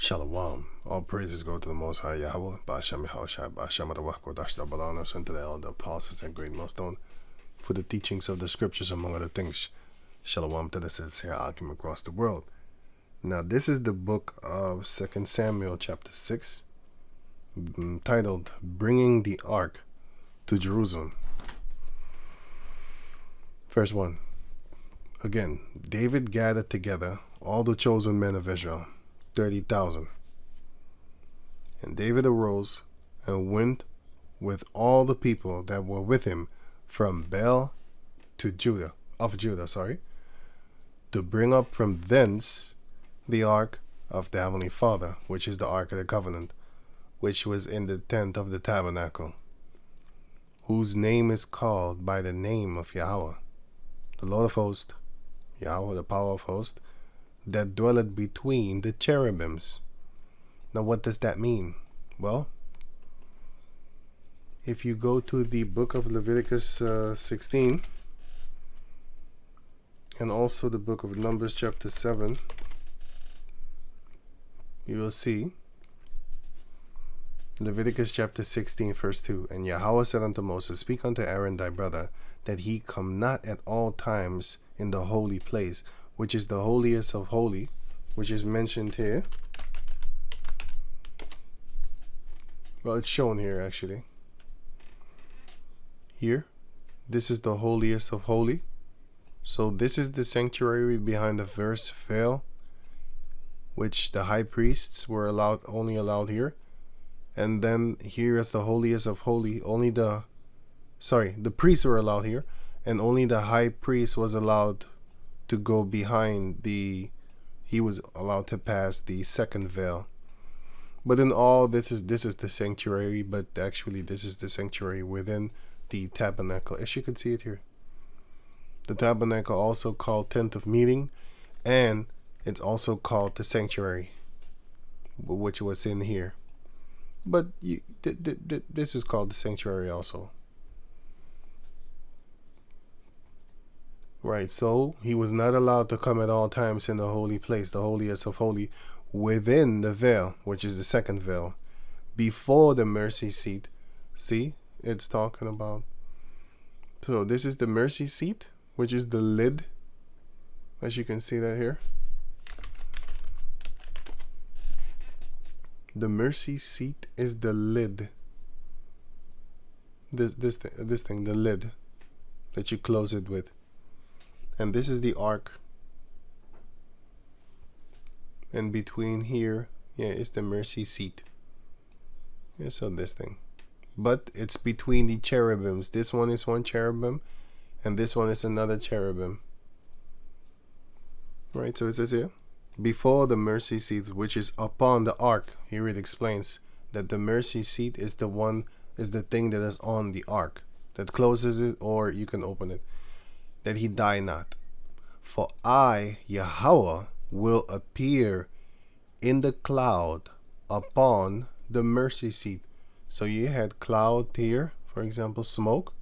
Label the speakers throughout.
Speaker 1: Shalom. All praises go to the Most High Yahweh, Ba'ashem Yahushai, Ba'ashem Adawah Kodash Dabalanos, and to the elder apostles and great millstone for the teachings of the scriptures, among other things. Shalom to the sincere Eliakim across the world. Now, this is the book of 2 Samuel, chapter 6, titled Bringing the Ark to Jerusalem. Verse 1. Again, David gathered together all the chosen men of Israel, 30,000. And David arose and went with all the people that were with him from Baal to Judah, to bring up from thence the ark of the Heavenly Father, which is the Ark of the Covenant, which was in the tent of the tabernacle, whose name is called by the name of Yahweh, the Lord of hosts, Yahweh, the power of hosts, that dwelleth between the cherubims. Now, what does that mean? Well, if you go to the book of Leviticus 16, and also the book of Numbers chapter 7, you will see Leviticus chapter 16 verse 2. And Yahweh said unto Moses, Speak unto Aaron thy brother, that he come not at all times in the holy place, which is the holiest of holy, which is mentioned here. Well, it's shown here actually. Here, this is the holiest of holy. So this is the sanctuary behind the first veil, which the high priests were only allowed here. And then here is the holiest of holy. The priests were allowed here, and only the high priest was allowed to go behind he was allowed to pass the second veil. But in all, this is the sanctuary, but actually this is the sanctuary within the tabernacle, as you can see it here. The tabernacle, also called tent of meeting, and it's also called the sanctuary, which was in here. But this is called the sanctuary also. Right, so he was not allowed to come at all times in the holy place, the holiest of holy, within the veil, which is the second veil, before the mercy seat. See, it's talking about. So this is the mercy seat, which is the lid, as you can see that here. The mercy seat is the lid. This thing, the lid that you close it with. And this is the ark. And between here, is the mercy seat. Yeah, so this thing. But it's between the cherubims. This one is one cherubim, and this one is another cherubim. Right, so it says here, before the mercy seat, which is upon the ark. Here it explains that the mercy seat is the thing that is on the ark, that closes it, or you can open it, that he die not. For I, Yahweh, will appear in the cloud upon the mercy seat. So you had cloud here, for example, smoke.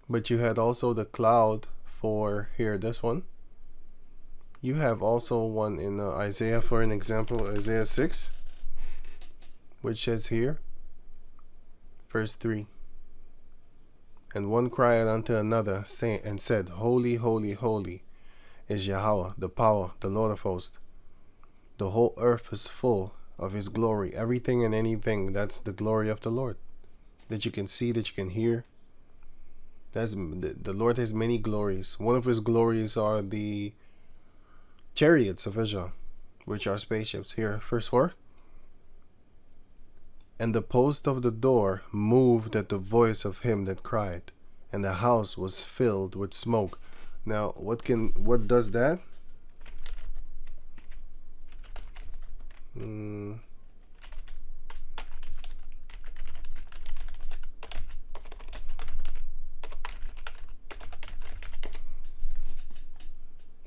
Speaker 1: But you had also the cloud for here, this one. You have also one in Isaiah, for an example, Isaiah 6, which says here, verse 3. And one cried unto another, saying, and said, Holy, holy, holy is Yahweh, the power, the Lord of hosts. The whole earth is full of his glory. Everything and anything, that's the glory of the Lord, that you can see, that you can hear. The Lord has many glories. One of his glories are the chariots of Israel, which are spaceships. Here, verse 4. And the post of the door moved at the voice of him that cried, and the house was filled with smoke. Now, what does that?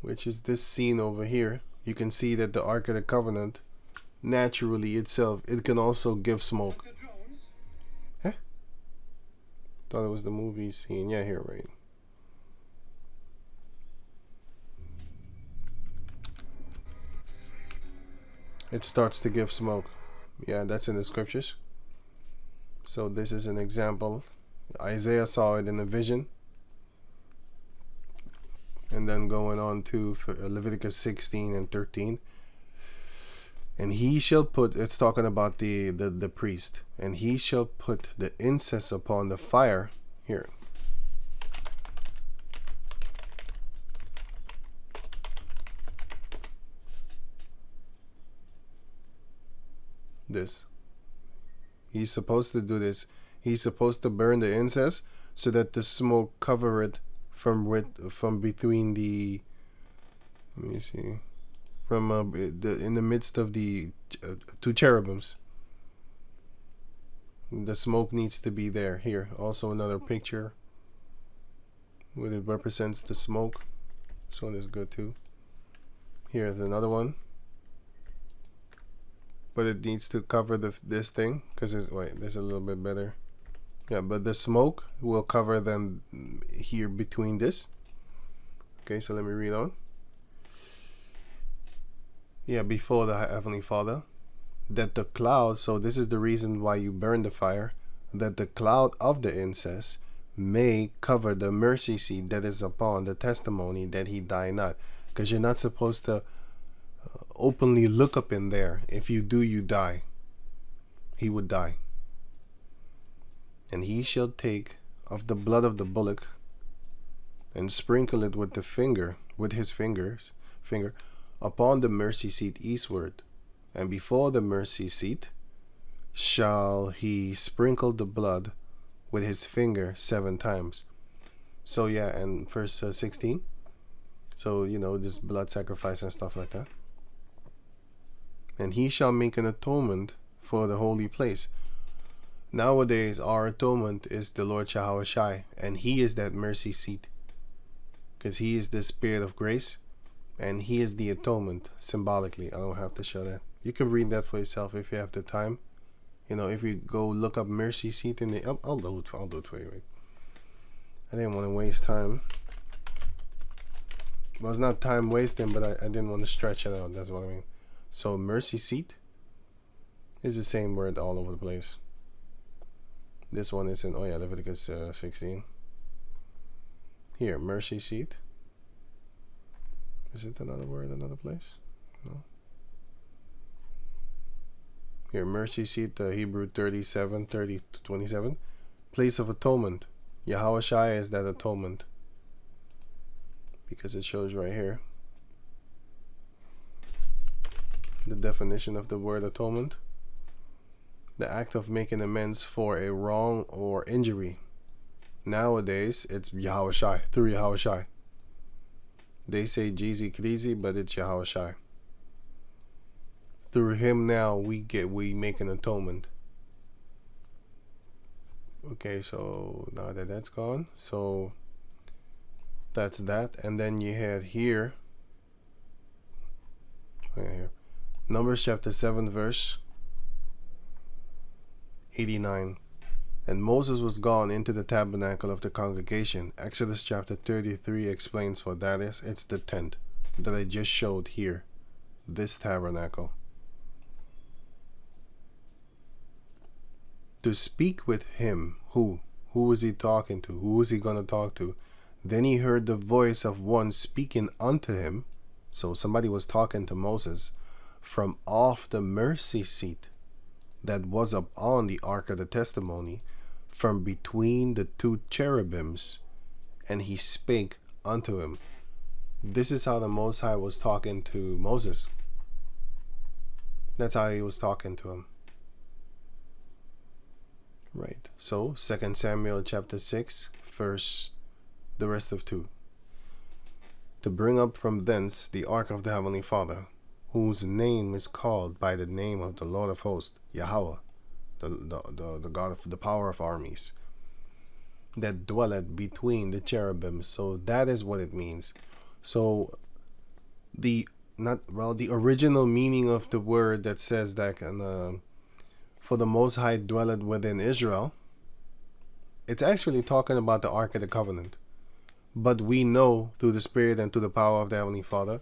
Speaker 1: Which is this scene over here. You can see that the Ark of the Covenant, naturally itself, it can also give smoke. Huh? Thought it was the movie scene. Yeah, here, right. it starts to give smoke. Yeah, that's in the scriptures. So this is an example. Isaiah saw it in a vision. And then going on to Leviticus 16 and 13. And he shall put, it's talking about the priest. And he shall put the incense upon the fire. Here. This. He's supposed to do this. He's supposed to burn the incense so that the smoke cover it from between the, let me see, from in the midst of the two cherubims. The smoke needs to be there. Here, also another picture where it represents the smoke. This one is good too. Here's another one, but it needs to cover this thing because it's, wait, this is a little bit better. Yeah, but the smoke will cover them here between this. Okay, so let me read on. Yeah, before the Heavenly Father, that the cloud, so this is the reason why you burn the fire, that the cloud of the incense may cover the mercy seat that is upon the testimony that he die not. Because you're not supposed to openly look up in there. If you do, you die. He would die. And he shall take of the blood of the bullock and sprinkle it with his finger upon the mercy seat eastward, and before the mercy seat shall he sprinkle the blood with his finger 7 times. So yeah, and verse 16. So you know, this blood sacrifice and stuff like that. And he shall make an atonement for the holy place. Nowadays, our atonement is the Lord Shahawashai, and he is that mercy seat, because he is the spirit of grace, and he is the atonement symbolically. I don't have to show that. You can read that for yourself if you have the time. You know, if you go look up mercy seat in the, I'll do it for you. Wait. I didn't want to waste time. Well, it's not time wasting, but I didn't want to stretch it out. That's what I mean. So mercy seat is the same word all over the place. This one is in, oh yeah, Leviticus 16. Here, mercy seat. Is it another word, another place? No. Here, mercy seat, Hebrew 37, 30 to 27. Place of atonement. Yahawashi is that atonement. Because it shows right here the definition of the word atonement. The act of making amends for a wrong or injury. Nowadays, it's Yahawashi, through Yahawashi. They say Jeezy Krizi, but it's Yahawashi. Through him now we make an atonement. Okay, so now that that's gone, so that's that. And then you had here, Numbers chapter 7 verse 89. And Moses was gone into the tabernacle of the congregation. Exodus chapter 33 explains what that is. It's the tent that I just showed here. This tabernacle. To speak with him. Who was he talking to? Who was he going to talk to? Then he heard the voice of one speaking unto him. So somebody was talking to Moses from off the mercy seat that was up on the ark of the testimony, from between the 2 cherubims, and he spake unto him. This is how the Most High was talking to Moses. That's how he was talking to him. Right. So 2 Samuel chapter 6 verse the rest of 2. To bring up from thence the ark of the Heavenly Father, whose name is called by the name of the Lord of hosts, Yahweh, the God of the power of armies, that dwelleth between the cherubim. So that is what it means. So the original meaning of the word that says that for the Most High dwelleth within Israel, it's actually talking about the Ark of the Covenant. But we know through the Spirit and through the power of the Heavenly Father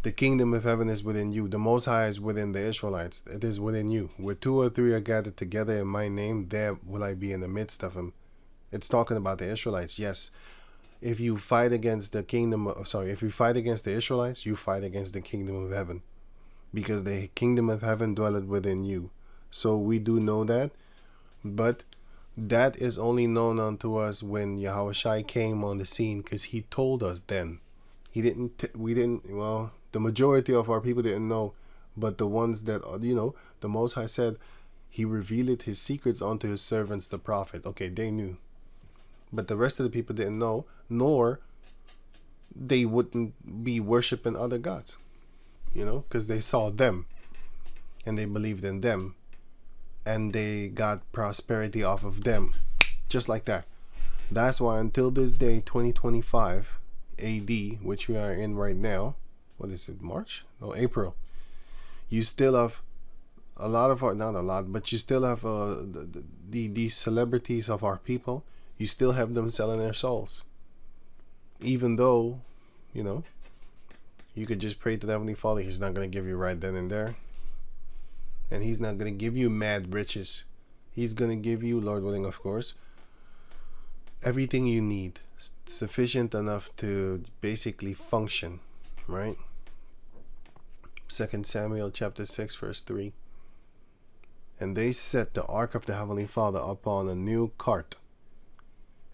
Speaker 1: The kingdom of heaven is within you. The Most High is within the Israelites. It is within you. Where 2 or 3 are gathered together in my name, there will I be in the midst of them. It's talking about the Israelites. Yes. If you fight against the if you fight against the Israelites, you fight against the kingdom of heaven. Because the kingdom of heaven dwelleth within you. So we do know that. But that is only known unto us when Yahushua came on the scene, because he told us then. The majority of our people didn't know, but the ones that, the Most High said he revealed his secrets unto his servants, the prophet. Okay, they knew. But the rest of the people didn't know, nor they wouldn't be worshiping other gods, because they saw them and they believed in them and they got prosperity off of them, just like that. That's why until this day, 2025 AD, which we are in right now, what is it, March? No, April. You still have a lot of not a lot, but you still have these celebrities of our people. You still have them selling their souls. Even though, you could just pray to the Heavenly Father. He's not going to give you right then and there. And he's not going to give you mad riches. He's going to give you, Lord willing, of course, everything you need. Sufficient enough to basically function, right? 2 Samuel chapter 6 verse 3. And they set the ark of the Heavenly Father upon a new cart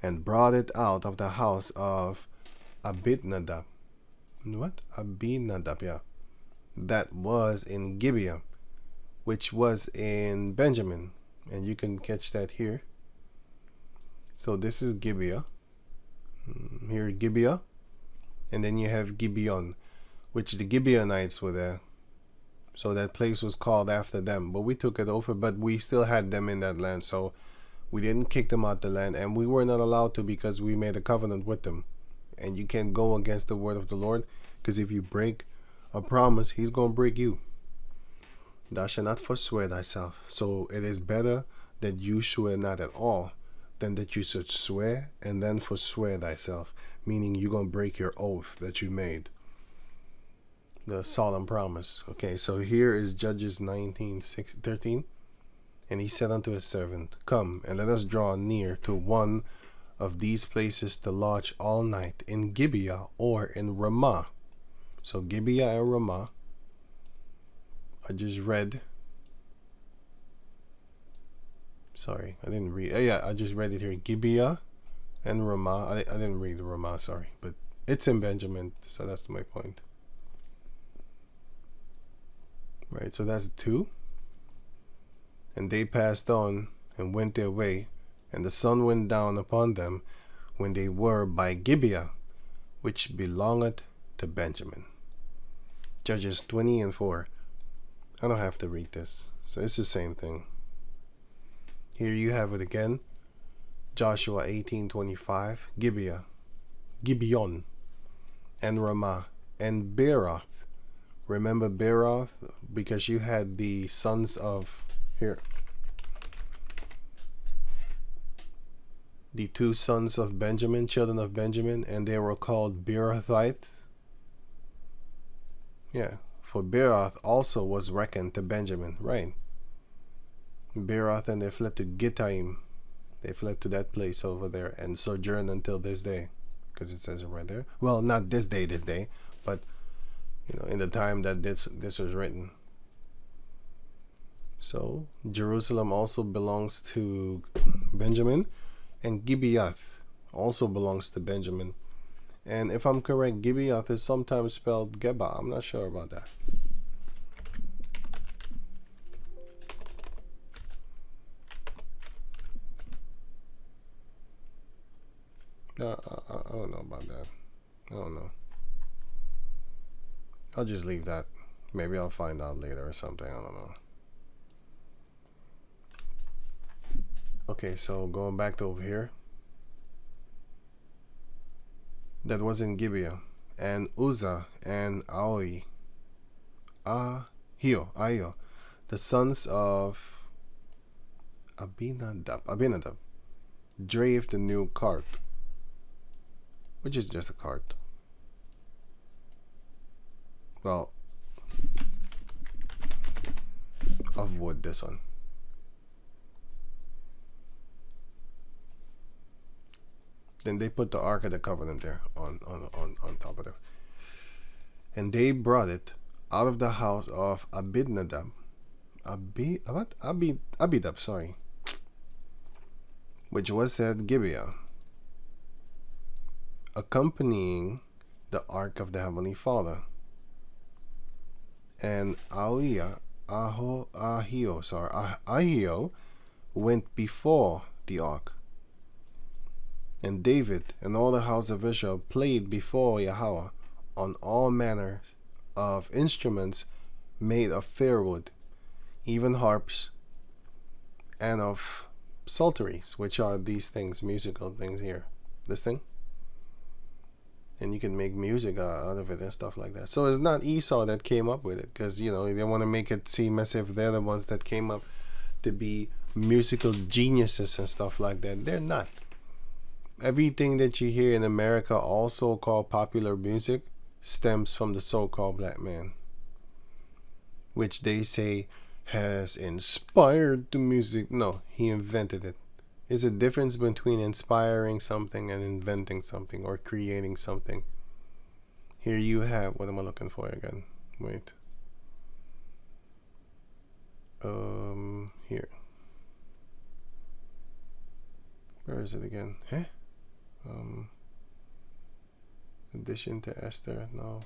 Speaker 1: and brought it out of the house of Abinadab. What? Abinadab, yeah. That was in Gibeah, which was in Benjamin. And you can catch that here. So this is Gibeah. Here, Gibeah. And then you have Gibeon, which the Gibeonites were there. So that place was called after them. But we took it over, but we still had them in that land. So we didn't kick them out the land. And we were not allowed to, because we made a covenant with them. And you can't go against the word of the Lord, because if you break a promise, he's going to break you. Thou shalt not forswear thyself. So it is better that you swear not at all than that you should swear and then forswear thyself, meaning you're going to break your oath that you made, the solemn promise. Okay, so here is Judges 19:13. And he said unto his servant, Come, and let us draw near to one of these places to lodge all night, in Gibeah or in Ramah. So Gibeah and Ramah, I just read. Sorry, I didn't read. I just read it here. Gibeah and Ramah. I didn't read Ramah, sorry. But it's in Benjamin, so that's my point. Right, so that's 2. And they passed on and went their way, and the sun went down upon them when they were by Gibeah, which belongeth to Benjamin. Judges 20:4. I don't have to read this, so it's the same thing. Here you have it again. Joshua 18:25. Gibeah, Gibeon, and Ramah, and Beeroth. Remember Beeroth, because you had the sons of, here, the 2 sons of Benjamin, children of Benjamin, and they were called Beerothites. Yeah, for Beeroth also was reckoned to Benjamin, right? Beeroth, and they fled to Gittaim. They fled to that place over there and sojourned until this day, because it says it right there. Well, not this day, but in the time that this was written. So Jerusalem also belongs to Benjamin, and Gibeath also belongs to Benjamin. And if I'm correct, Gibeath is sometimes spelled Geba. I'm not sure about that. I don't know about that. I don't know. I'll just leave that. Maybe I'll find out later or something. I don't know. Okay, so going back to over here. That was in Gibeah. And Uzzah and Ahio, the sons of Abinadab, drave the new cart, which is just a cart. well, of wood, this one. Then they put the Ark of the Covenant there on top of it. And they brought it out of the house of Abinadab. Abidab, sorry. Which was at Gibeah, accompanying the Ark of the Heavenly Father. And Ahio went before the Ark. And David and all the house of Israel played before Yahweh on all manners of instruments made of fair wood, even harps, and of psalteries, which are these things, musical things here. This thing. And you can make music out of it and stuff like that. So it's not Esau that came up with it, because, you know, they want to make it seem as if they're the ones that came up to be musical geniuses and stuff like that. They're not. Everything that you hear in America, all so-called popular music, stems from the so-called black man, which they say has inspired the music. No, he invented it. There's a difference between inspiring something and inventing something or creating something. Here you have, what am I looking for again? Wait. Here. Where is it again? Huh? Addition to Esther. No.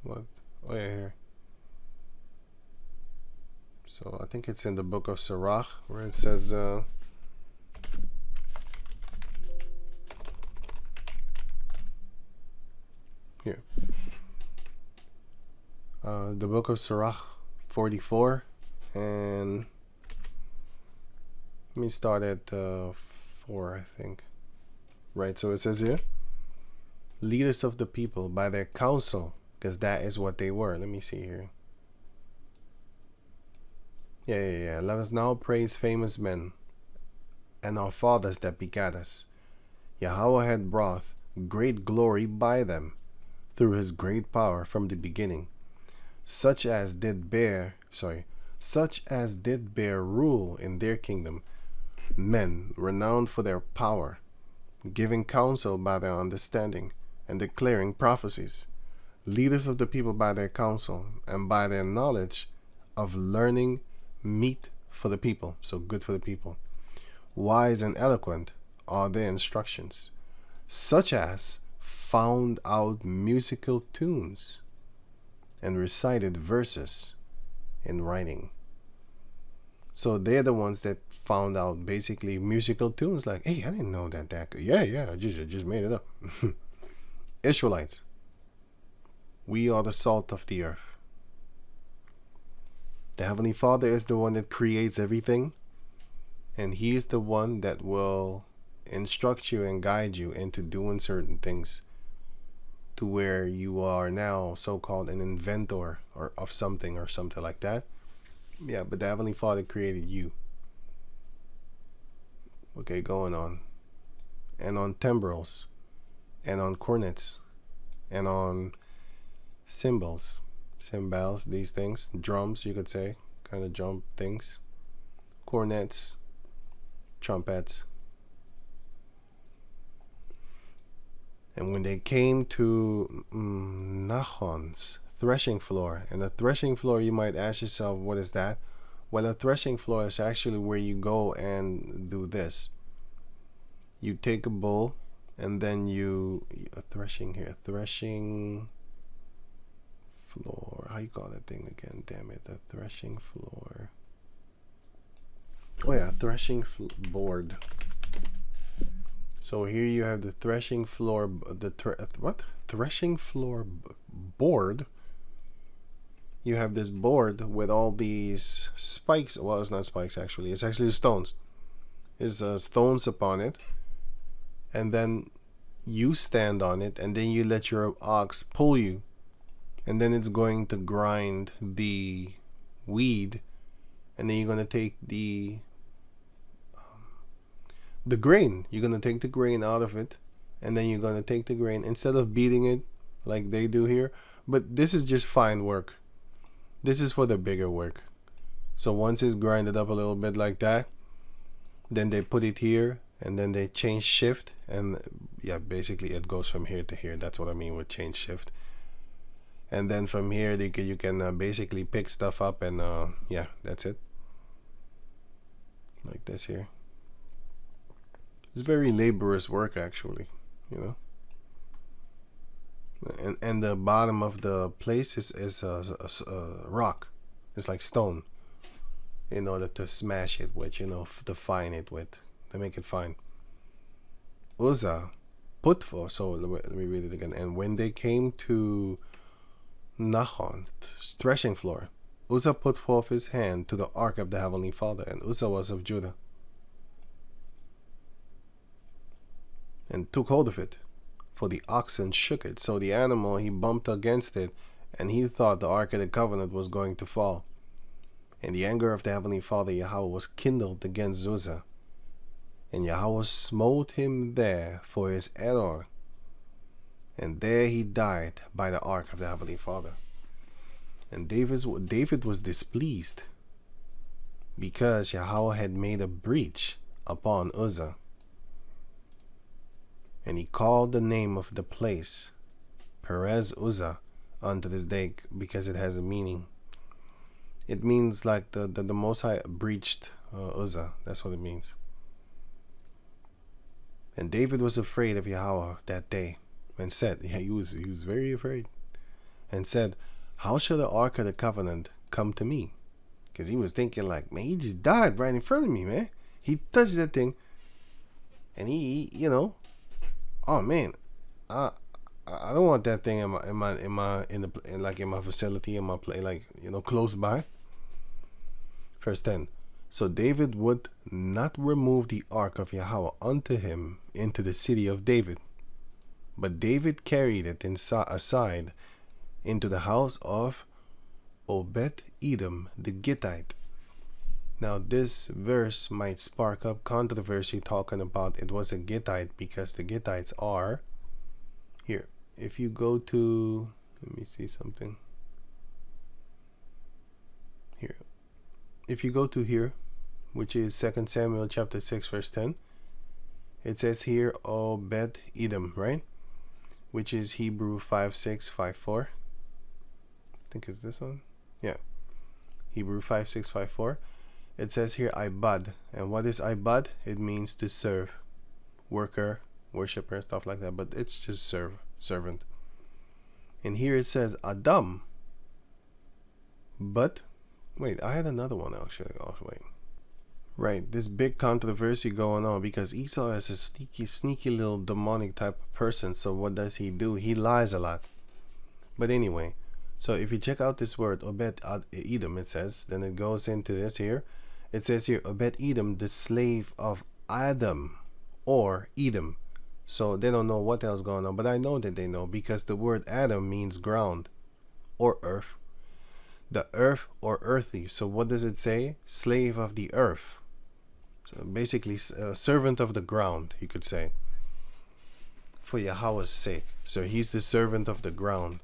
Speaker 1: What? Oh yeah, here. So I think it's in the book of Sirach where it says here. The book of Sirach 44, and let me start at 4, I think. Right, so it says here, leaders of the people by their counsel, because that is what they were. Let me see here. Yeah. Let us now praise famous men and our fathers that begat us. Yahweh had brought great glory by them through his great power from the beginning, such as did bear rule in their kingdom, men renowned for their power, giving counsel by their understanding, and declaring prophecies, leaders of the people by their counsel, and by their knowledge of learning, meet for the people, so good for the people. Wise and eloquent are their instructions, such as found out musical tunes, and recited verses in writing. So they're the ones that found out basically musical tunes, like, hey, I didn't know that could. Yeah, I just made it up. Israelites, we are the salt of the earth. The Heavenly Father is the one that creates everything, and he is the one that will instruct you and guide you into doing certain things to where you are now so-called an inventor or of something or something like that. Yeah, but the Heavenly Father created you. Okay, going on. And on timbrels, and on cornets, and on cymbals, these things, drums, you could say, kind of drum things, cornets, trumpets. And when they came to Nachon's threshing floor, and the threshing floor, you might ask yourself, what is that? Well, a threshing floor is actually where you go and do this. You take a bull, and then a threshing floor. How you call that thing again? Damn it, a threshing floor. Oh yeah, threshing board. So here you have the threshing floor, threshing floor board. You have this board with all these spikes. Well, it's not spikes actually. It's actually stones. It's stones upon it. And then you stand on it, and then you let your ox pull you. And then it's going to grind the weed. And then you're going to take the grain. You're going to take the grain out of it. And then you're going to take the grain, instead of beating it like they do here, But this is just fine work. This is for the bigger work. So once it's grinded up a little bit like that, then they put it here, and then they change shift, and yeah, basically it goes from here to here. That's what I mean with change shift. And then from here you can basically pick stuff up, and yeah, that's it. Like this here. It's very laborious work, actually, you know. And the bottom of the place is a rock. It's like stone, in order to smash it with, you know, to fine it with, to make it fine. Uzzah put forth, so let me read it again. And when they came to Nahon, threshing floor, Uzzah put forth his hand to the ark of the Heavenly Father, and Uzzah was of Judah, and took hold of it, for the oxen shook it. So the animal, he bumped against it, and he thought the ark of the covenant was going to fall. And the anger of the Heavenly Father Yahweh was kindled against Uzzah, and Yahweh smote him there for his error, and there he died by the ark of the Heavenly Father. And David was displeased, because Yahweh had made a breach upon Uzzah. And he called the name of the place Perez Uzzah unto this day, because it has a meaning. It means like the Most High breached Uzzah. That's what it means. And David was afraid of Yahweh that day, and said, yeah, he was very afraid, and said, how shall the ark of the covenant come to me? Because he was thinking like, man, he just died right in front of me, man. He touched that thing, and he you know, oh man, I don't want that thing in my facility, in my play, like, you know, close by. Verse 10. So David would not remove the ark of Yahweh unto him into the city of David, but David carried it aside into the house of Obed-Edom the Gittite. Now this verse might spark up controversy, talking about it was a Gittite, because the Gittites are here. If you go to, let me see something here. If you go to here, which is 2 Samuel chapter 6 verse 10, it says here Obed-Edom, right? Which is Hebrew 5654. I think it's this one. Yeah. Hebrew 5654. It says here Ibad. And what is Ibad? It means to serve. Worker, worshiper, stuff like that. But it's just servant. And here it says Adam. But wait, I had another one actually. Oh wait. Right, this big controversy going on, because Esau is a sneaky little demonic type of person. So what does he do? He lies a lot. But anyway, so if you check out this word Obed-Edom, it says, then it goes into this here. It says here Obed-Edom, the slave of Adam or Edom. So they don't know what else going on, but I know that they know, because the word Adam means ground or earth. The earth or earthy. So what does it say? Slave of the earth. So basically, servant of the ground, you could say, for Yahweh's sake. So he's the servant of the ground.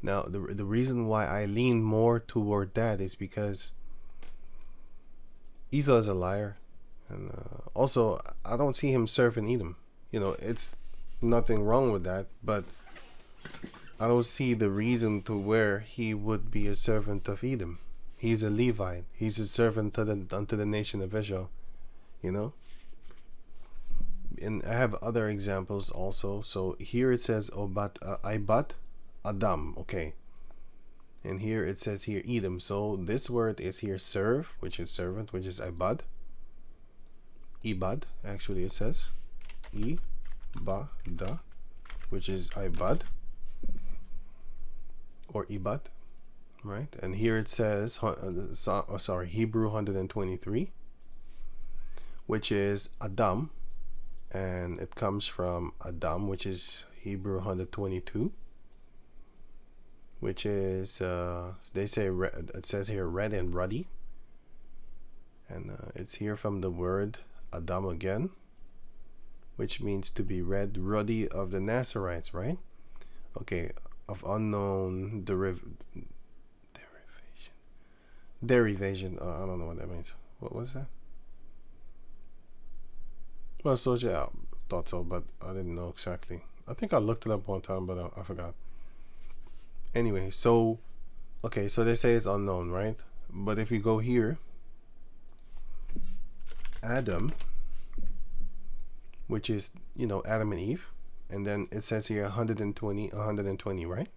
Speaker 1: Now, the reason why I lean more toward that is because Esau is a liar. And also, I don't see him serving Edom. You know, it's nothing wrong with that, but I don't see the reason to where he would be a servant of Edom. He's a Levite. He's a servant unto the nation of Israel. You know? And I have other examples also. So here it says Ibad Adam. Okay. And here it says here Edom. So this word is here serve, which is servant, which is Ibad. Ibad, actually it says. Ibada, which is Ibad. Or Ibad. Right? And here it says, Hebrew 123. Which is Adam, and it comes from Adam, which is Hebrew 122, which is they say it says here red and ruddy, and it's here from the word Adam again, which means to be red, ruddy of the Nazarites, right? Okay, of unknown derivation. I don't know what that means. What was that? Well, so yeah, I thought so, but I didn't know exactly. I think I looked it up one time, but I forgot. Anyway, so okay, so they say it's unknown, right? But if you go here, Adam, which is, you know, Adam and Eve, and then it says here 120, right?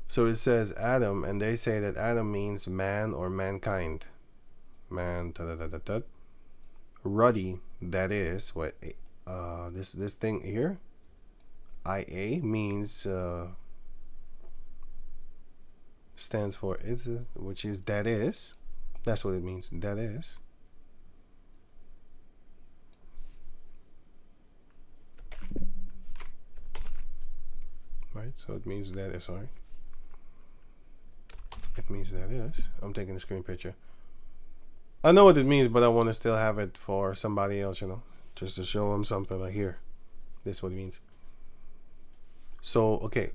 Speaker 1: So it says Adam, and they say that Adam means man or mankind. Man, ruddy, that is what this thing here, IA, means stands for is, which is that is. That's what it means. That is. Right, so it means that is, sorry. It means that is. I'm taking a screen picture. I know what it means, but I want to still have it for somebody else, you know, just to show them something like here. This is what it means. So, okay,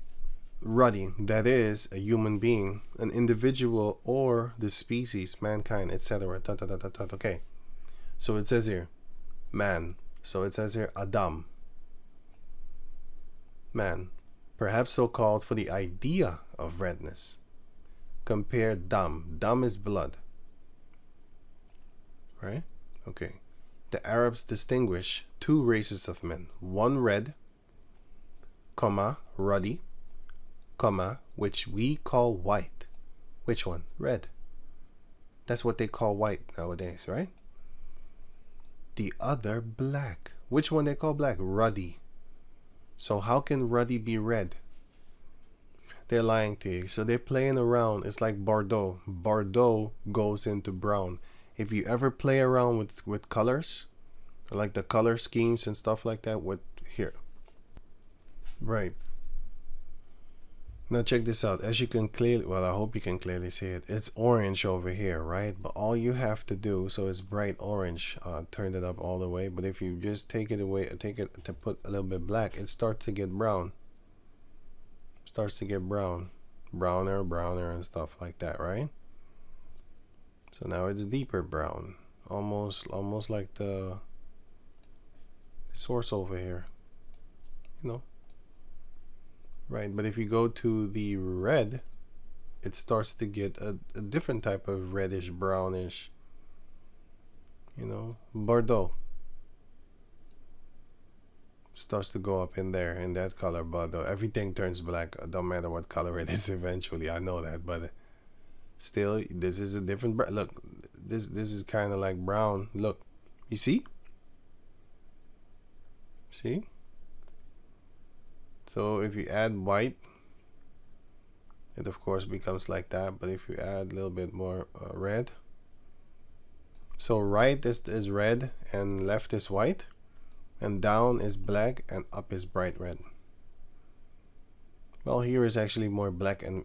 Speaker 1: ruddy, that is a human being, an individual, or the species, mankind, etc. Okay, so it says here, man. So it says here, Adam, man, perhaps so called for the idea of redness. Compare dam. Dam is blood. Right? Okay. The Arabs distinguish two races of men. One red, comma, ruddy, comma, which we call white. Which one? Red. That's what they call white nowadays, right? The other black. Which one they call black? Ruddy. So how can ruddy be red? They're lying to you. So they're playing around. It's like Bordeaux. Bordeaux goes into brown. If you ever play around with colors, like the color schemes and stuff like that, with here. Right. Now check this out. As you can clearly, well, I hope you can clearly see it. It's orange over here, right? But all you have to do, so it's bright orange. Turned it up all the way. But if you just take it away, take it to put a little bit black, it starts to get brown. Starts to get browner and stuff like that, right? So now it's deeper brown, almost like the source over here, you know, right? But if you go to the red, it starts to get a different type of reddish brownish, you know, Bordeaux starts to go up in there in that color. But everything turns black, don't matter what color it is eventually. I know that, but still, this is a different look. This is kind of like brown. Look, you see? So if you add white, it of course becomes like that. But if you add a little bit more red, so right is red and left is white, and down is black and up is bright red. Well, here is actually more black and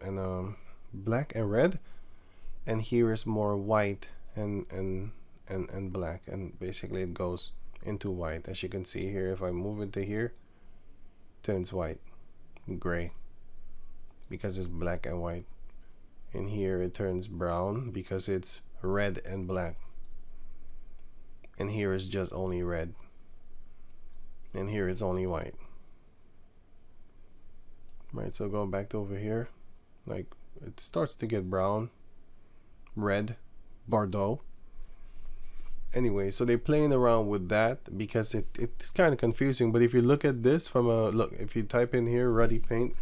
Speaker 1: black and red, and here is more white and black, and basically it goes into white. As you can see here, if I move it to here, it turns white, gray, because it's black and white. And here it turns brown because it's red and black. And here is just only red. And here is only white. Right, so going back to over here, like it starts to get brown, red, Bordeaux. Anyway, so they're playing around with that because it's kind of confusing. But if you look at this from a look, if you type in here ruddy paint,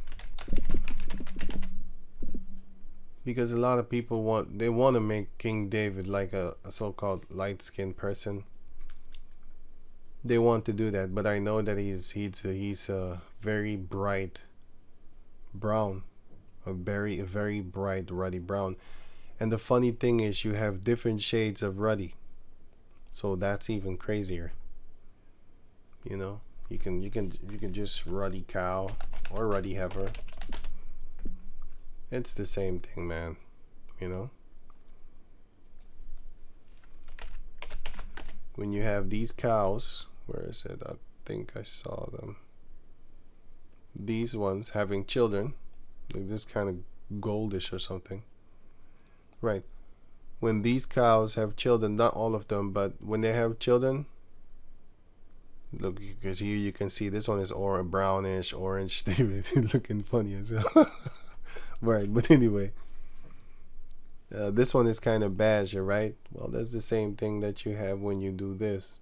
Speaker 1: because a lot of people want to make King David like a so-called light-skinned person. They want to do that, but I know that he's a very bright brown, a very bright ruddy brown. And the funny thing is, you have different shades of ruddy, so that's even crazier. You know, you can just ruddy cow or ruddy heifer. It's the same thing, man. You know, when you have these cows, where is it? I think I saw them. these ones having children, like this kind of goldish or something, right? When these cows have children, not all of them, but when they have children, look, because here you can see this one is brownish, orange. They looking funny as well. Right, but anyway, this one is kind of badger, right? Well, that's the same thing that you have when you do this.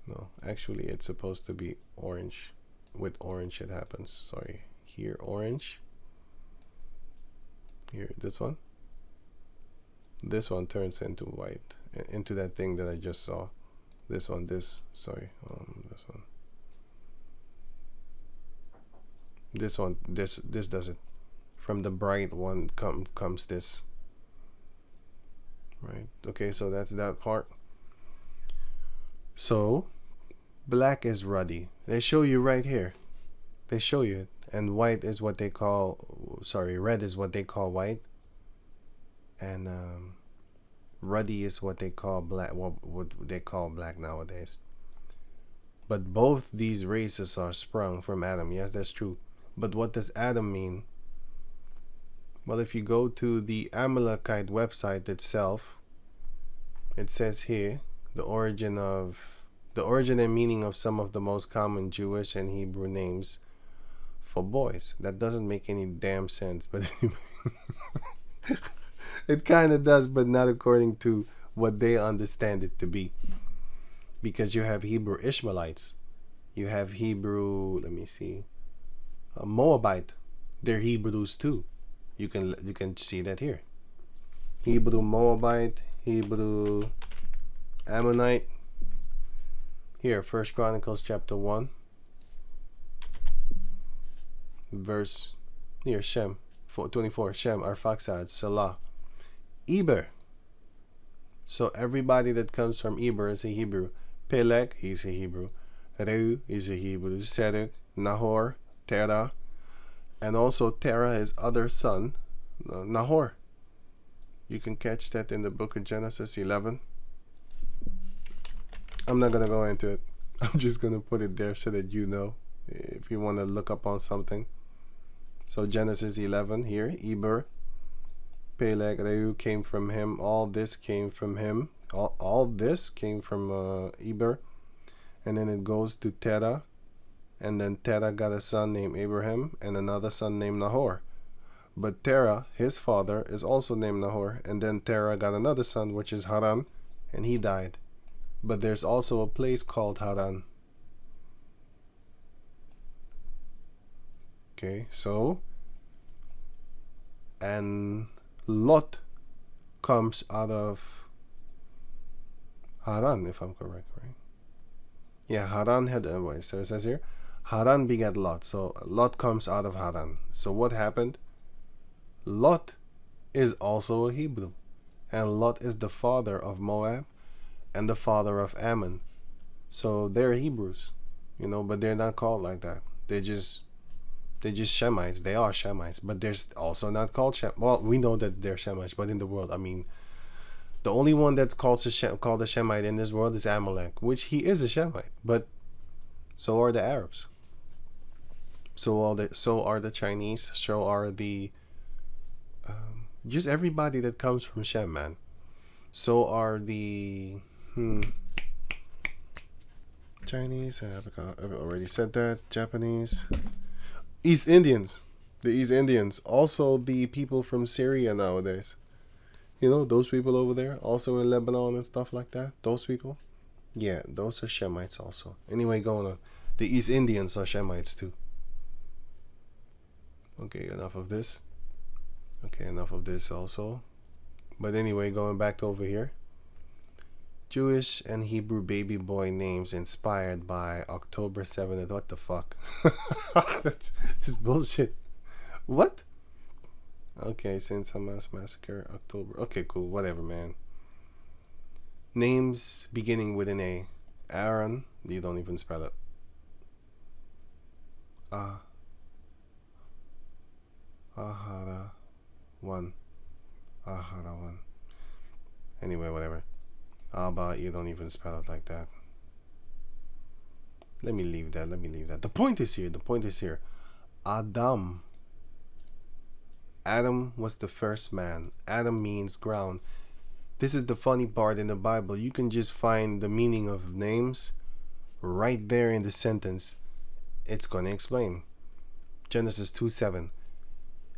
Speaker 1: No, actually, it's supposed to be orange. With orange, it happens. Sorry, here orange. Here, this one. This one turns into white, into that thing that I just saw. This one, this one. This one, this does it. From the bright one comes this. Right. Okay, so that's that part. So black is ruddy. They show you right here. They show you it. And white is what they call, sorry, red is what they call white. And ruddy is what they call black, what they call black nowadays. But both these races are sprung from Adam. Yes, that's true. But what does Adam mean? Well, if you go to the Amalekite website itself, it says here the origin and meaning of some of the most common Jewish and Hebrew names for boys. That doesn't make any damn sense, but anyway. It kind of does, but not according to what they understand it to be. Because you have Hebrew Ishmaelites. You have Hebrew, let me see, Moabite. They're Hebrews too. You can see that here. Hebrew Moabite, Hebrew Ammonite. Here, 1 Chronicles chapter 1. Verse, here, Shem, 24. Shem, Arphaxad, Salah. Eber. So everybody that comes from Eber is a Hebrew. Peleg, he's a Hebrew. Reu is a Hebrew. Serug, Nahor, Terah. And also Terah, his other son, Nahor. You can catch that in the book of Genesis 11. I'm not going to go into it. I'm just going to put it there so that you know if you want to look up on something. So Genesis 11 here, Eber, Peleg, Reu came from him. All this came from him. All this came from Eber. And then it goes to Terah. And then Terah got a son named Abraham and another son named Nahor. But Terah, his father, is also named Nahor. And then Terah got another son, which is Haran, and he died. But there's also a place called Haran. Okay, so, and Lot comes out of Haran, if I'm correct, right? Yeah, Haran had, so it says here, Haran begat Lot. So Lot comes out of Haran. So what happened? Lot is also a Hebrew. And Lot is the father of Moab and the father of Ammon. So they're Hebrews, but they're not called like that. They're just Shemites. They are Shemites, but they're also not called Shemites. Well, we know that they're Shemites, but in the world, the only one that's called a Shemite in this world is Amalek, which he is a Shemite, but so are the Arabs. So are the Chinese. So are the just everybody that comes from Shem, man. So are the Chinese. I've already said that. Japanese. East Indians. The East Indians. Also the people from Syria nowadays. Those people over there, also in Lebanon and stuff like that. Those people. Yeah, those are Shemites also. Anyway, going on. The East Indians are Shemites too. Okay, enough of this. Okay, enough of this also. But anyway, going back to over here. Jewish and Hebrew baby boy names inspired by October 7th. What the fuck? That's this bullshit. What? Okay, since Hamas massacre, October. Okay, cool. Whatever, man. Names beginning with an A. Aaron. You don't even spell it. Ahara 1. Ahara 1. Anyway, whatever. Abba, you don't even spell it like that. Let me leave that. The point is here. Adam was the first man. Adam means ground. This is the funny part in the Bible. You can just find the meaning of names right there in the sentence. It's going to explain. Genesis 2:7.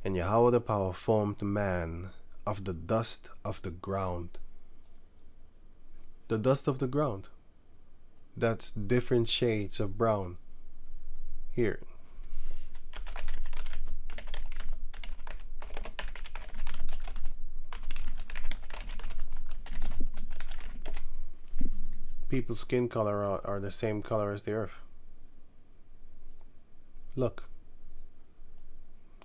Speaker 1: And Yahweh the power formed man of the dust of the ground. The dust of the ground. That's different shades of brown. Here. People's skin color are the same color as the earth. Look.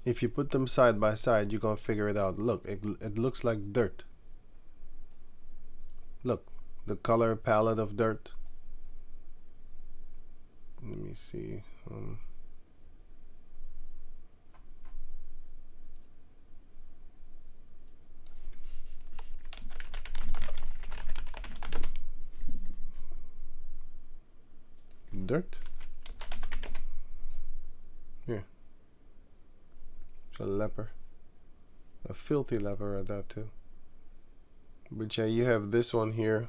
Speaker 1: If you put them side by side, you're going to figure it out. Look, it looks like dirt. Look, the color palette of dirt. Let me see. Dirt. Here. It's a leper. A filthy leper at that too. But yeah, you have this one here,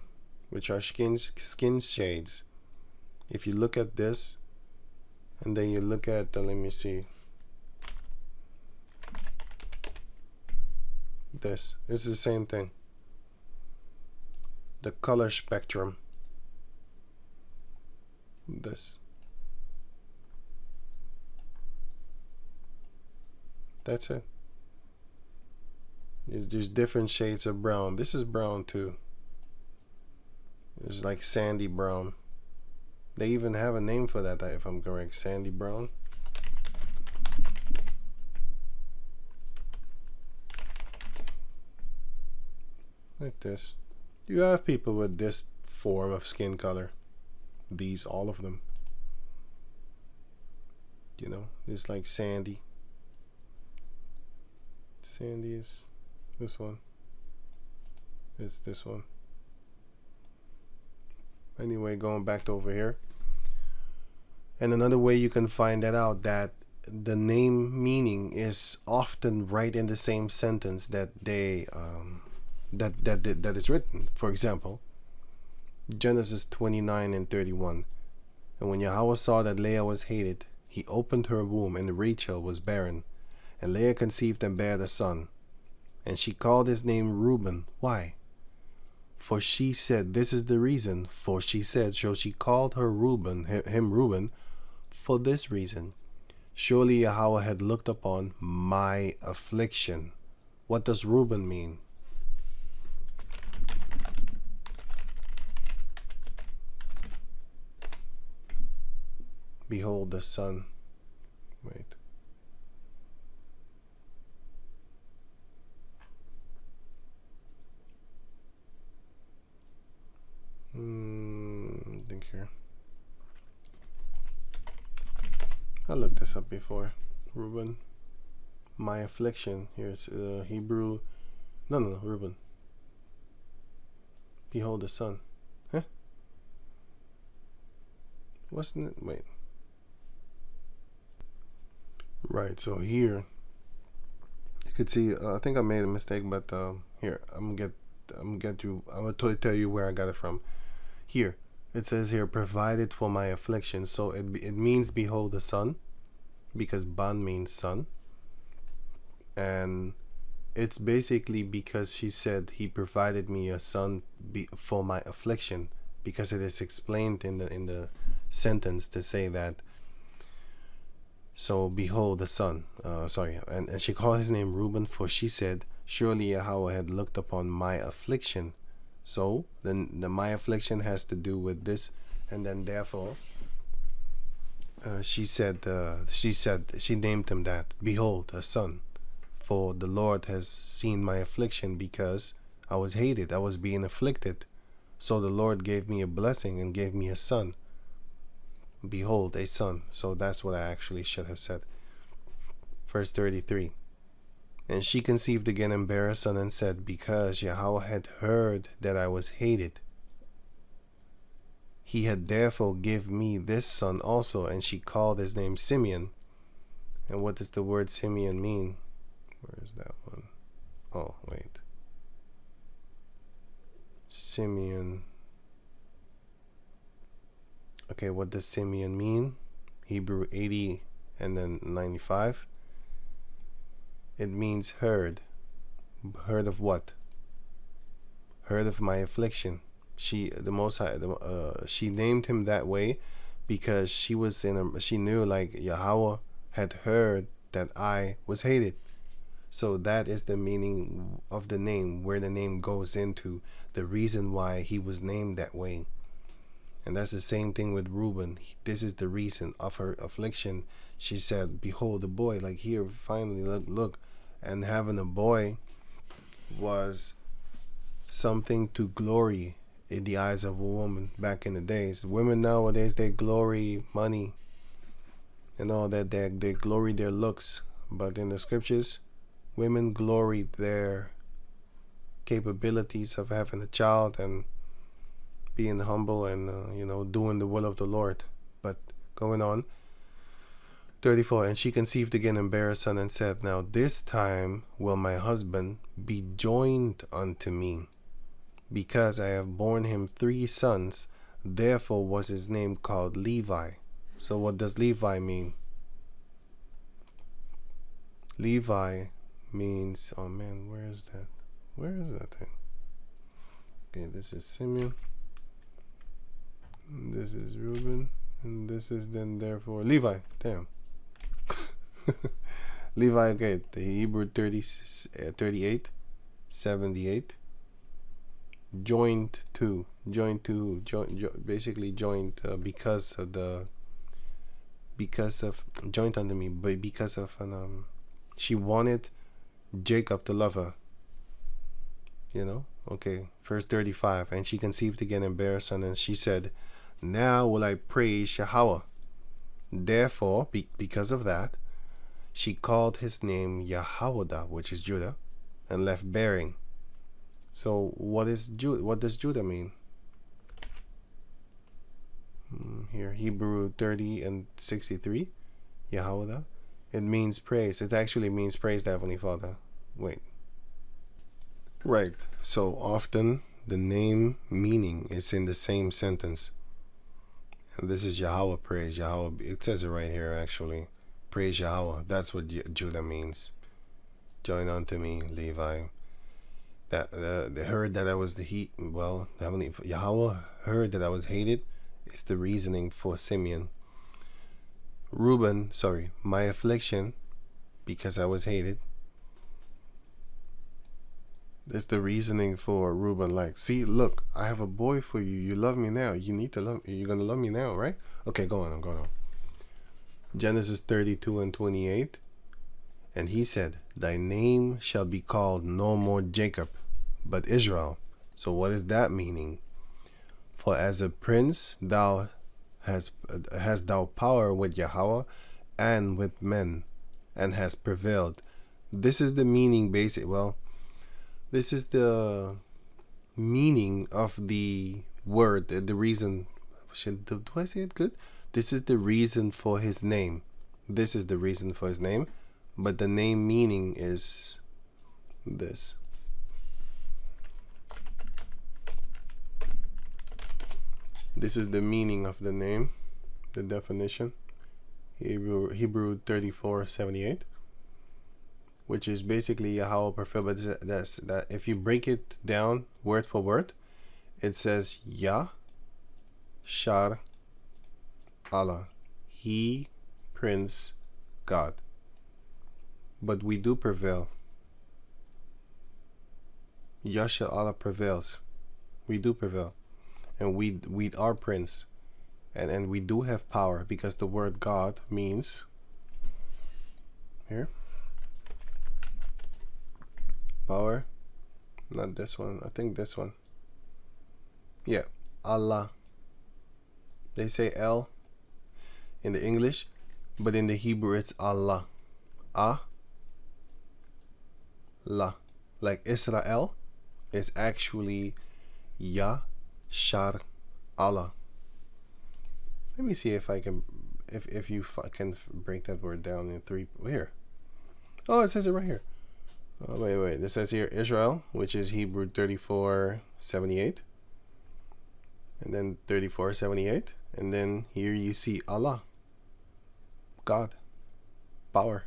Speaker 1: which are skin shades. If you look at this, and then you look at, let me see. This. It's the same thing. The color spectrum. This. That's it. It's just different shades of brown. This is brown too. It's like sandy brown. They even have a name for that, if I'm correct. Sandy brown. Like this. You have people with this form of skin color. These, all of them. You know, it's like sandy. Sandy is this one. It's this one. Anyway, going back to over here. And another way you can find that out, that the name meaning is often right in the same sentence that they that is written. For example, Genesis 29:31. And when Yahweh saw that Leah was hated, he opened her womb, and Rachel was barren. And Leah conceived and bare a son. And she called his name Reuben. Why? For she said, this is the reason. For she said, so she called her him Reuben, for this reason. Surely Yahweh had looked upon my affliction. What does Reuben mean? Behold the son. Wait. I think here. I looked this up before. Reuben. My affliction. Here's Hebrew. No, Reuben. Behold the son. Huh? Wasn't it? Wait. Right, so here you could see, I think I made a mistake, but here, I'm gonna tell you where I got it from. Here, it says here, provided for my affliction. So it means behold the son, because ban means son. And it's basically because she said he provided me a son for my affliction, because it is explained in the sentence to say that. So behold the son, and she called his name Reuben, for she said, surely Yahweh had looked upon my affliction. So then my affliction has to do with this, and then therefore she named him that, behold a son, for the Lord has seen my affliction, because I was hated, I was being afflicted. So the Lord gave me a blessing and gave me a son. Behold a son. So that's what I actually should have said. Verse 33. And she conceived again and bare a son, and said, because Yahweh had heard that I was hated. He had therefore give me this son also, and she called his name Simeon. And what does the word Simeon mean? Where is that one? Oh, wait. Simeon. Okay, what does Simeon mean? Hebrew 80 and then 95. It means heard. Heard of what? Heard of my affliction. She named him that way because she knew like Yahweh had heard that I was hated. So that is the meaning of the name, where the name goes into the reason why he was named that way. And that's the same thing with Reuben. This is the reason of her affliction. She said, behold, the boy, like here, finally, look. And having a boy was something to glory in the eyes of a woman back in the days. Women nowadays, they glory money and all that. They glory their looks. But in the scriptures, women glory their capabilities of having a child and being humble and doing the will of the Lord. But going on, 34, and she conceived again and bare a son, and said, now this time will my husband be joined unto me, because I have borne him 3 sons. Therefore was his name called Levi. So what does Levi mean? Levi means, oh man, where is that thing? Okay, this is Simeon, and this is Reuben, and this is then therefore Levi. Damn. Levi, okay, the Hebrew 38, 78. Joined to basically joined because of joined unto me, but because of she wanted Jacob to love her. Okay, verse 35, and she conceived again and bare a son, and she said, now will I praise Yahweh. Therefore, because of that, she called his name Yehoiada, which is Judah, and left bearing. So what does Judah mean? Here, Hebrew 30 and 63, Yehoiada. It means praise. It actually means praise the Heavenly Father. Wait. Right. So often the name meaning is in the same sentence. And this is Yahweh praise. Yahweh. It says it right here actually. Praise Yahweh. That's what Judah means. Join unto me, Levi. That they heard that I was Yahweh heard that I was hated. It's the reasoning for Simeon. Reuben, my affliction, because I was hated. That's the reasoning for Reuben. Like, see, look, I have a boy for you. You love me now. You need to love. You're gonna love me now, right? Okay, go on. I'm going on. Genesis 32 and 28. And he said, thy name shall be called no more Jacob, but Israel. So what is that meaning? For as a prince thou hast thou power with Yahweh and with men, and has prevailed. This is the meaning this is the meaning of the word, the reason. Do I say it good? This is the reason for his name. This is the reason for his name. But the name meaning is this. This is the meaning of the name, the definition. Hebrew 34:78, which is basically Yahweh prefer. But that's that. If you break it down word for word, it says Yah, Shar, Allah, He, Prince, God. But we do prevail. Yasha Allah prevails. We do prevail. And we are prince. And we do have power, because the word God means here. Power. Not this one. I think this one. Yeah. Allah. They say El in the English, but in the Hebrew it's Allah. La. Like Israel is actually Yah Shar Allah. Let me see if I can, if you can break that word down in three. Here. Oh, it says it right here. Oh, wait. This says here Israel, which is Hebrew 3478. And then 3478. And then here you see Allah. God. Power.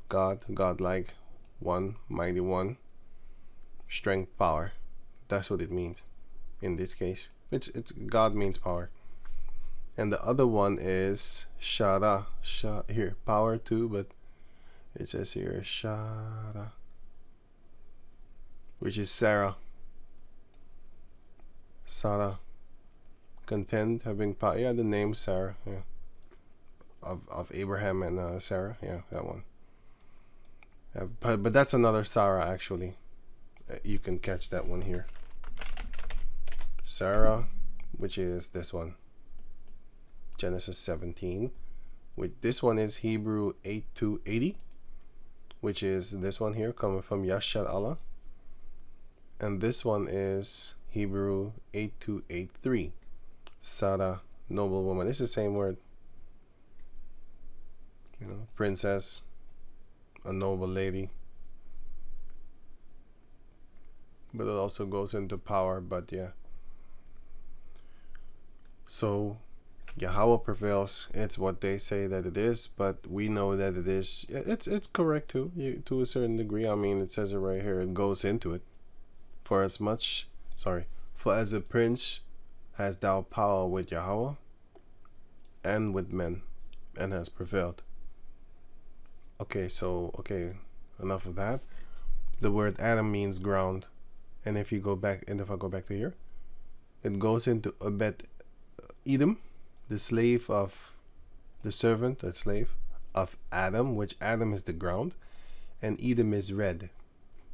Speaker 1: God. Godlike. One. Mighty one. Strength. Power. That's what it means in this case. It's God means power. And the other one is Shara. Here. Power too, but it says here Shara, which is Sarah. Sarah. Content, having power. Yeah, the name Sarah. Yeah. Of Abraham and Sarah. Yeah, that one. But that's another Sarah actually. You can catch that one here. Sarah, which is this one. Genesis 17. This one is Hebrew 8280. Which is this one here, coming from Yashad Allah. And this one is Hebrew 8283. Sarah, noble woman. It's the same word. You know, princess, a noble lady. But it also goes into power, but yeah. So Yahweh prevails. It's what they say that it is, but we know that it is. It's correct too, to a certain degree. I mean, it says it right here. It goes into it. For as a prince has thou power with Yahweh and with men, and has prevailed. Okay, enough of that. The word Adam means ground, and if you go back, and if I go back to here, it goes into Obed-Edom, the servant of Adam, which Adam is the ground, and Edom is red.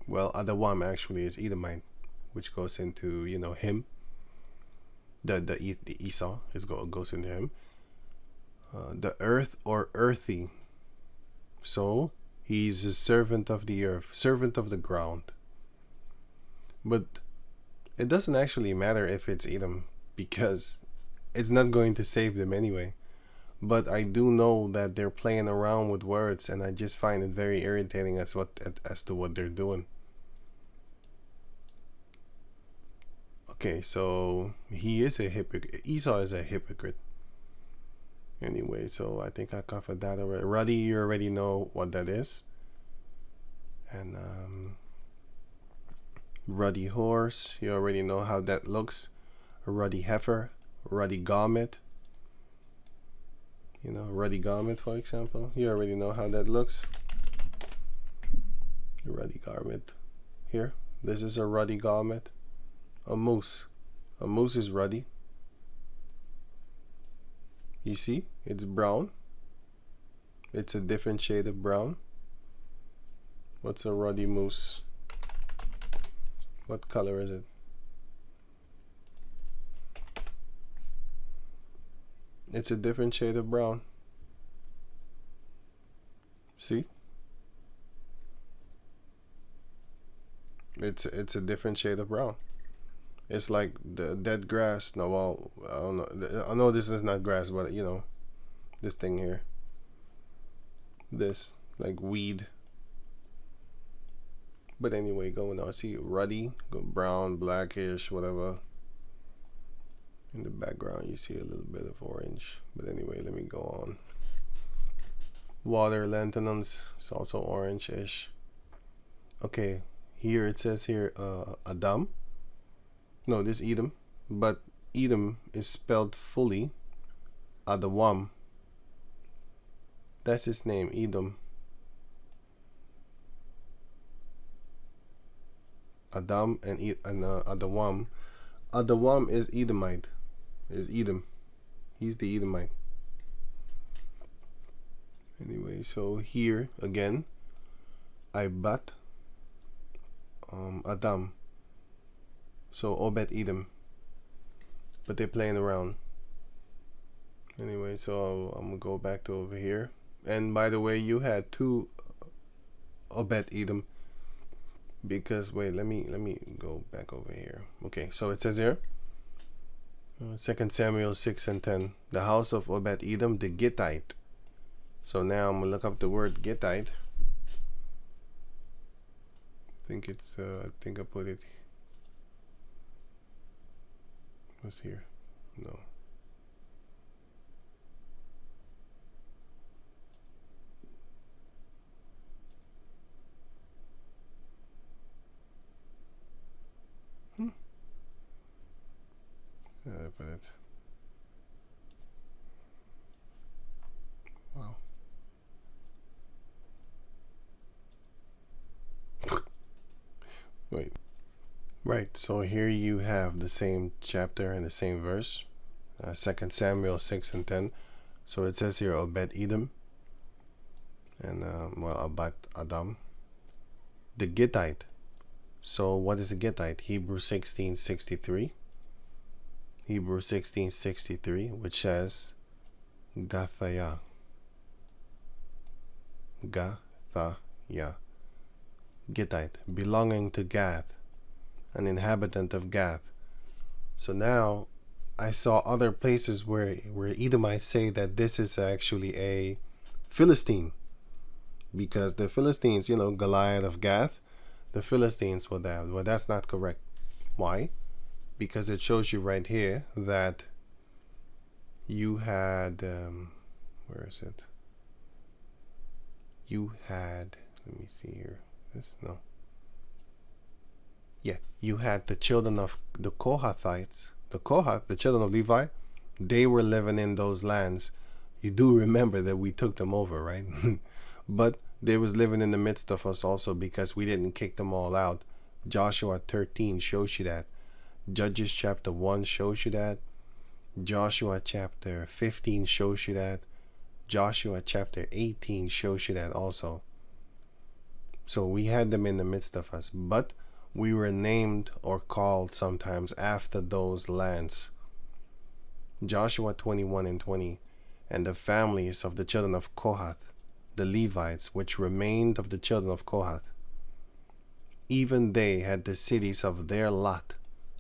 Speaker 1: Well, Adam actually is Edomite, which goes into, you know, him. The Esau goes into him. The earth or earthy. So he's a servant of the earth, servant of the ground. But it doesn't actually matter if it's Edom, because it's not going to save them anyway. But I do know that they're playing around with words, and I just find it very irritating as to what they're doing. Okay, so he is a hypocrite. Esau is a hypocrite. Anyway, so I think I covered that already. Ruddy, you already know what that is. And ruddy horse, you already know how that looks. A ruddy heifer, ruddy garment. You know, ruddy garment, for example. You already know how that looks. A ruddy garment. Here, this is a ruddy garment. A moose. A moose is ruddy. You see, it's brown. It's a different shade of brown. What's a ruddy moose? What color is it? It's a different shade of brown. See? It's a different shade of brown. It's like the dead grass. No, well, I don't know. I know this is not grass, but you know, this thing here. This, like weed. But anyway, going on. See, ruddy, brown, blackish, whatever. In the background, you see a little bit of orange. But anyway, let me go on. Water lanterns. It's also orange-ish. Okay, here it says here, Adam. No, this Edom, but Edom is spelled fully Adawam. That's his name, Edom. Adam and Adawam. Adawam is Edomite. Is Edom. He's the Edomite. Anyway, so here again, Ibat, Adam. So Obed-Edom, but they're playing around. Anyway, so I'm gonna go back to over here. And by the way, you had two Obed-Edom, because wait, let me go back over here. Okay, so it says here, 2 Samuel 6 and 10. The house of Obed-Edom the Gittite. So now I'm gonna look up the word Gittite. I think it's I think I put it. What's here? No. I put it. Wow. Wait. Right, so here you have the same chapter and the same verse. 2 Samuel 6 and 10. So it says here Obed-Edom and well, Obed-Edom the Gittite. So what is a Gittite? Hebrew 16:63. Hebrew 16:63, which says Gathaya. Gathaya. Gittite, belonging to Gath, an inhabitant of Gath. So now I saw other places where Edomites say that this is actually a Philistine, because the Philistines, you know, Goliath of Gath, the Philistines were that. Well, that's not correct. Why? Because it shows you right here that you had where is it? You had, let me see here. This, no. Yeah, you had the children of the Kohathites, the children of Levi. They were living in those lands. You do remember that we took them over, right? But they was living in the midst of us also, because we didn't kick them all out. Joshua 13 shows you that. Judges chapter 1 shows you that. Joshua chapter 15 shows you that. Joshua chapter 18 shows you that also. So we had them in the midst of us, but we were named or called sometimes after those lands. Joshua 21 and 20. And the families of the children of Kohath, the Levites, which remained of the children of Kohath, even they had the cities of their lot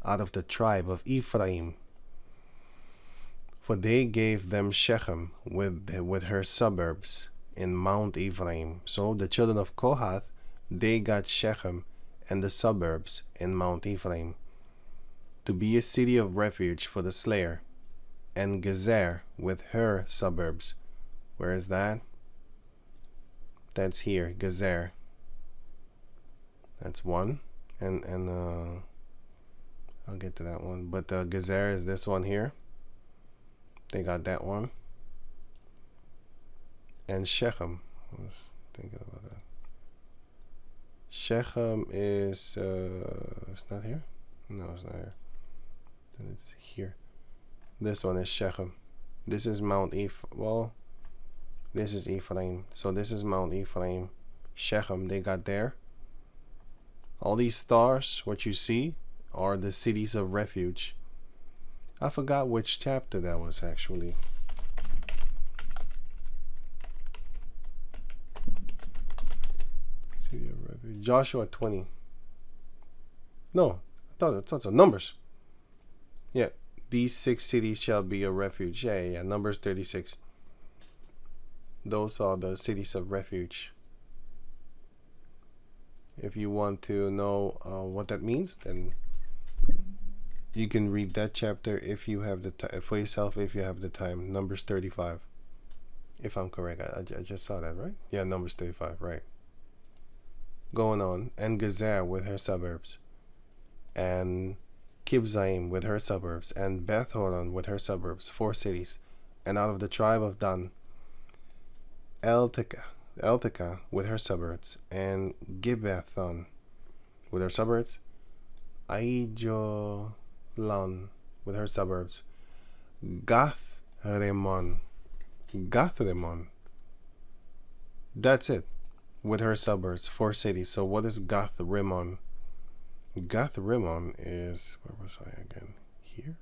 Speaker 1: out of the tribe of Ephraim. For they gave them Shechem with her suburbs in Mount Ephraim. So the children of Kohath, they got Shechem and the suburbs in Mount Ephraim, to be a city of refuge for the slayer, and Gezer with her suburbs. Where is that? That's here, Gezer. That's one. And I'll get to that one. But Gezer is this one here. They got that one. And Shechem. I was thinking about that. Shechem is it's not here? No, it's not here. Then it's here. This one is Shechem. This is Mount well, this is Ephraim. So this is Mount Ephraim. Shechem, they got there. All these stars, what you see, are the cities of refuge. I forgot which chapter that was actually. City of refuge. Joshua 20. No, I thought so. Numbers. Yeah, these 6 cities shall be a refuge. Yeah. Numbers 36. Those are the cities of refuge. If you want to know what that means, then you can read that chapter if you have the time for yourself. If you have the time, Numbers 35. If I'm correct, I just saw that, right? Yeah, Numbers 35, right. Going on, and Gezer with her suburbs, and Kibzaim with her suburbs, and Beth Horon with her suburbs, 4 cities, and out of the tribe of Dan, Eltekah with her suburbs, and Gibbethon with her suburbs, Aijolan with her suburbs, Gath-Rimmon, that's it, with her suburbs, 4 cities. So what is Gath-Rimmon? Gath-Rimmon is, where was I again? Here?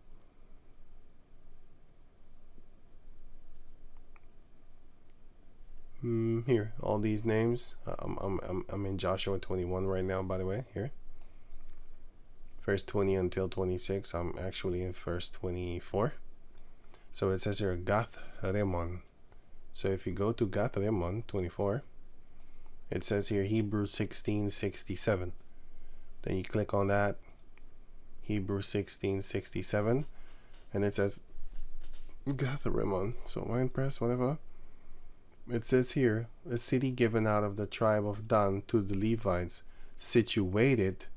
Speaker 1: Here, all these names. I'm in Joshua 21 right now, by the way. Here, verse 20 until 26. I'm actually in verse 24. So it says here Gath Remon. So if you go to Gath Remon 24, it says here Hebrews 16:67. Then you click on that, Hebrews 16:67, and it says Gath Remon. So mind press, whatever. It says here, a city given out of the tribe of Dan to the Levites, situated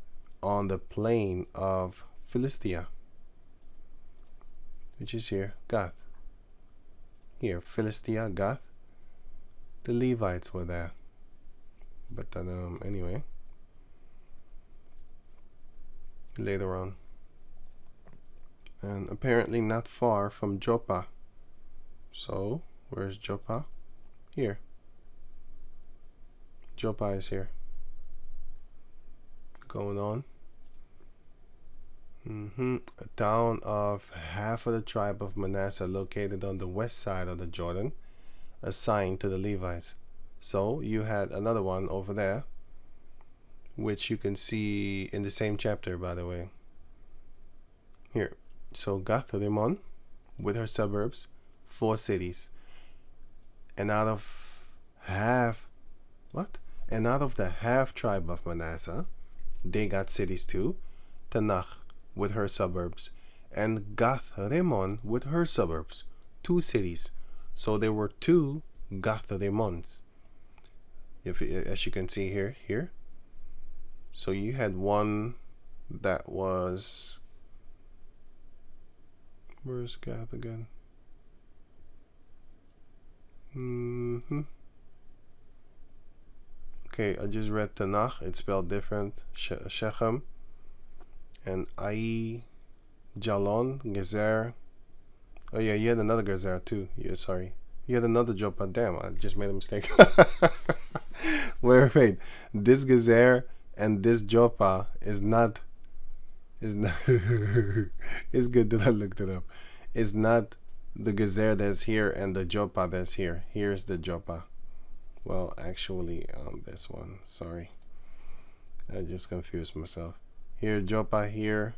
Speaker 1: on the plain of Philistia, which is here, Gath. Here, Philistia, Gath. The Levites were there. But then, anyway, later on. And apparently not far from Joppa. So, where's Joppa? Here. Joppa is here. Going on. A town of half of the tribe of Manasseh located on the west side of the Jordan, assigned to the Levites. So you had another one over there, which you can see in the same chapter, by the way. Here. So Gath Rimmon, with her suburbs, 4 cities. And out of the half tribe of Manasseh, they got cities too. Tanakh with her suburbs, and Gath Rimmon with her suburbs, 2 cities. So there were 2 Gath Rimmons. As you can see here. So you had one that was, where's Gath again? Okay, I just read Tanakh. It's spelled different. Shechem and Ai, Jalon, Gezer. Oh yeah, you had another Gezer too. Yeah, sorry. You had another Joppa. Damn, I just made a mistake. Wait. This Gezer and this Joppa is not. It's good that I looked it up. It's not the Gezer that's here and the Joppa that's here. Here's the Joppa. Well, actually, this one. Sorry, I just confused myself. Here, Joppa here,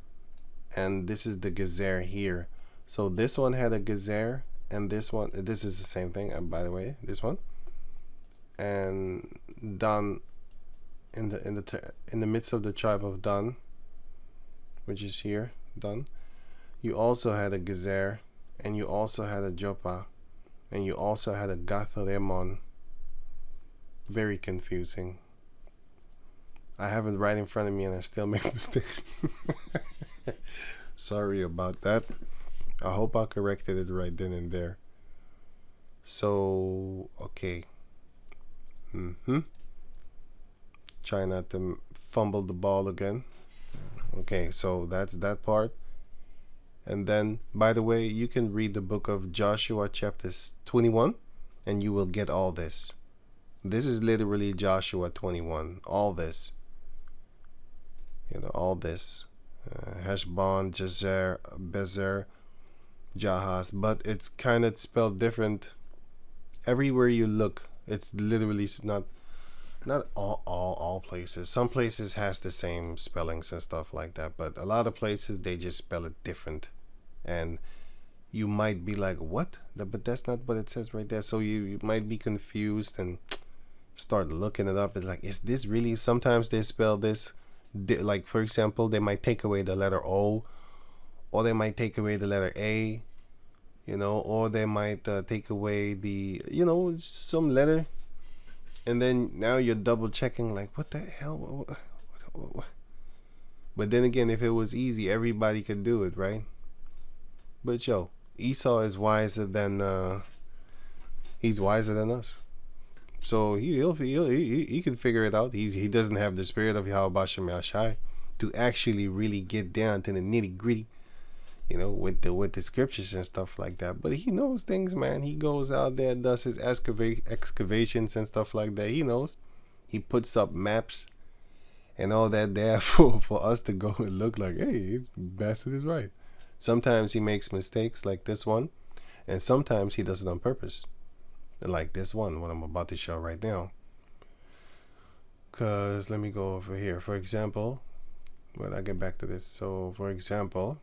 Speaker 1: and this is the Gezer here. So this one had a Gezer, and this one. This is the same thing. By the way, this one, and Dan, in the midst of the tribe of Dan, which is here, Dan. You also had a Gezer, and you also had a Joppa, and you also had a Gath Rimmon. Very confusing. I have it right in front of me and I still make mistakes. Sorry about that. I hope I corrected it right then and there. So, okay. Try not to fumble the ball again. Okay, so that's that part. And then, by the way, you can read the book of Joshua chapter 21 and you will get all this. This is literally Joshua 21. All this. All this. Heshbon, Jazer, Bezer, Jahaz. But it's kind of spelled different. Everywhere you look, it's literally not all places. Some places has the same spellings and stuff like that. But a lot of places, they just spell it different. And you might be like, what? But that's not what it says right there. So you might be confused and start looking it up. It's like, is this really? Sometimes they spell this, like for example, they might take away the letter O, or they might take away the letter A, or they might take away the, some letter, and then now you're double checking, like, what the hell? What? But then again, if it was easy, everybody could do it, right? But Esau is wiser than he's wiser than us. So he can figure it out. He doesn't have the spirit of Yahweh Shem Yashai to actually really get down to the nitty gritty, with the scriptures and stuff like that. But he knows things, man. He goes out there, does his excavations and stuff like that. He knows. He puts up maps and all that there for us to go and look like, hey, this bastard is right. Sometimes he makes mistakes like this one, and sometimes he does it on purpose. Like this one, what I'm about to show right now. Because let me go over here. For example, Well, I'll get back to this. So, for example,